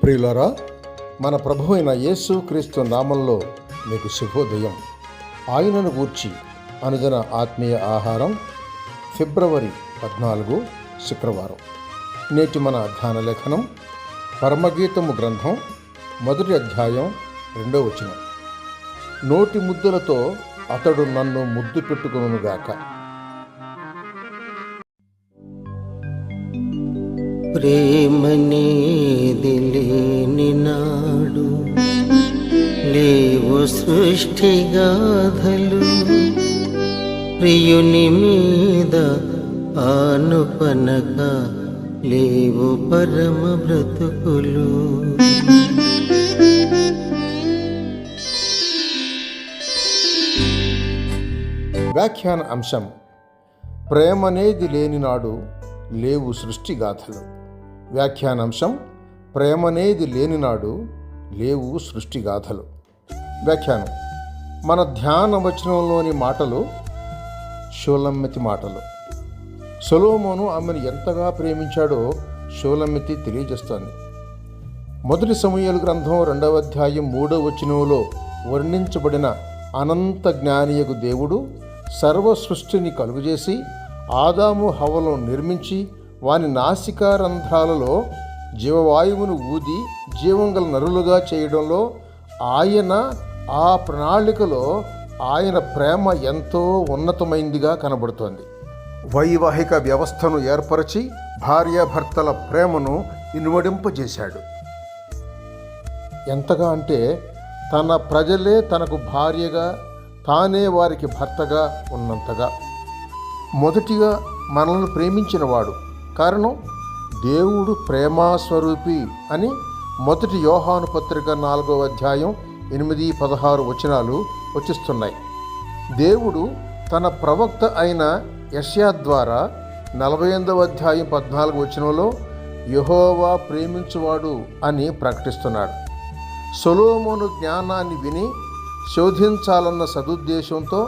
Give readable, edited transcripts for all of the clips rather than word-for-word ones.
ప్రియులారా, మన ప్రభువు అయిన యేసు క్రీస్తు నామంలో మీకు శుభోదయం. ఆయనను గూర్చి అనుదిన ఆత్మీయ ఆహారం, ఫిబ్రవరి 14 శుక్రవారం. నేటి మన ధ్యాన లేఖనం పరమగీతము గ్రంథం 1వ అధ్యాయం 2వ వచనం. నోటి ముద్దులతో అతడు నన్ను ముద్దు పెట్టుకొనుగాక. ప్రేమనేది లేని నాడు లేవు సృష్టిగాథలు, ప్రియుని మీద ఆనుపనగా లేవు పరమ బ్రతుకులు. వ్యాఖ్యాన అంశం: ప్రేమనేది లేని నాడు లేవు సృష్టిగాథలు. వ్యాఖ్యానాంశం: ప్రేమనేది లేనినాడు లేవు సృష్టిగాథలు. వ్యాఖ్యానం: మన ధ్యాన వచనంలోని మాటలు షూలమ్మెతి మాటలు. సొలొమోను ఆమెను ఎంతగా ప్రేమించాడో షూలమ్మెతి తెలియజేస్తోంది. 1 సమూయేలు గ్రంథం 2వ అధ్యాయం 3వ వచనంలో వర్ణించబడిన అనంత జ్ఞానియగు దేవుడు సర్వ సృష్టిని కలుగజేసి ఆదాము హవ్వలను నిర్మించి వాని నాసికా రంధ్రాలలో జీవవాయువును ఊది జీవంగల నరులుగా చేయడంలో ఆయన ఆ ప్రణాళికలో ఆయన ప్రేమ ఎంతో ఉన్నతమైందిగా కనబడుతోంది. వైవాహిక వ్యవస్థను ఏర్పరిచి భార్యాభర్తల ప్రేమను ఇనుమడింపజేశాడు. ఎంతగా అంటే తన ప్రజలే తనకు భార్యగా, తానే వారికి భర్తగా ఉన్నంతగా. మొదటిగా మనల్ని ప్రేమించినవాడు. కారణం, దేవుడు ప్రేమాస్వరూపి అని 1 యోహాను పత్రిక 4వ అధ్యాయం 8-16 వచనాలు వచిస్తున్నాయి. దేవుడు తన ప్రవక్త అయిన యెషయా ద్వారా 48వ అధ్యాయం 14వ వచనంలో యెహోవా ప్రేమించువాడు అని ప్రకటిస్తున్నాడు. సొలొమోను జ్ఞానాన్ని విని శోధించాలన్న సదుద్దేశంతో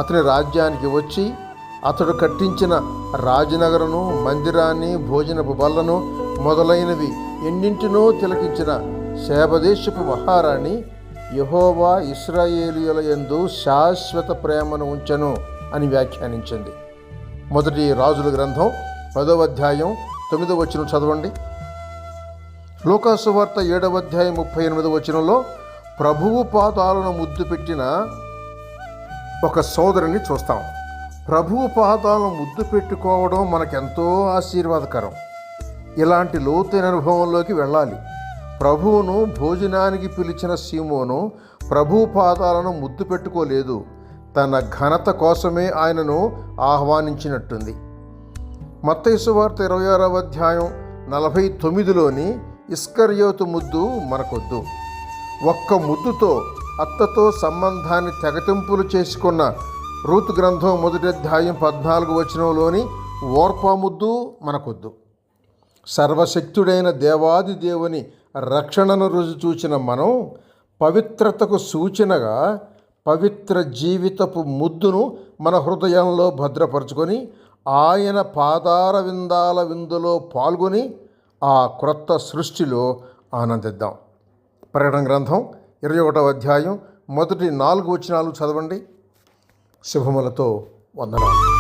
అతని రాజ్యానికి వచ్చి అతడు కట్టించిన రాజనగరను, మందిరాన్ని, భోజనపు బల్లను మొదలైనవి ఎన్నింటినో తిలకించిన శేబదేశపు మహారాణి యెహోవా ఇశ్రాయేలీయుల యందు శాశ్వత ప్రేమను ఉంచెను అని వ్యాఖ్యానించింది. 1 రాజుల గ్రంథం 10వ అధ్యాయం 9వ వచనం చదవండి. లూకా సువార్త 7వ అధ్యాయం 38వ వచనంలో ప్రభువు పాదాలను ముద్దు పెట్టిన ఒక సోదరుని చూస్తాం. ప్రభువు పాదాలను ముద్దు పెట్టుకోవడం మనకెంతో ఆశీర్వాదకరం. ఇలాంటి లోతైన అనుభవంలోకి వెళ్ళాలి. ప్రభువును భోజనానికి పిలిచిన సీమోను ప్రభువు పాదాలను ముద్దు పెట్టుకోలేదు, తన ఘనత కోసమే ఆయనను ఆహ్వానించినట్టుంది. మత్తయి సువార్త 26వ అధ్యాయం 49లోని ఇస్కరియోతు ముద్దు మనకొద్దు. ఒక్క ముద్దుతో అత్తతో సంబంధాన్ని తెగతింపులు చేసుకున్న రూతు గ్రంథం 1వ అధ్యాయం 14వ వచనంలోని ఓర్పా ముద్దు మనకొద్దు. సర్వశక్తుడైన దేవాది దేవుని రక్షణను రుచి చూచిన మనం పవిత్రతకు సూచనగా పవిత్ర జీవితపు ముద్దును మన హృదయంలో భద్రపరుచుకొని ఆయన పాదార విందాల విందులో పాల్గొని ఆ క్రొత్త సృష్టిలో ఆనందిద్దాం. ప్రకటన గ్రంథం 21వ అధ్యాయం 1-4 వచనాలు చదవండి. శుభములతో వందనాలు.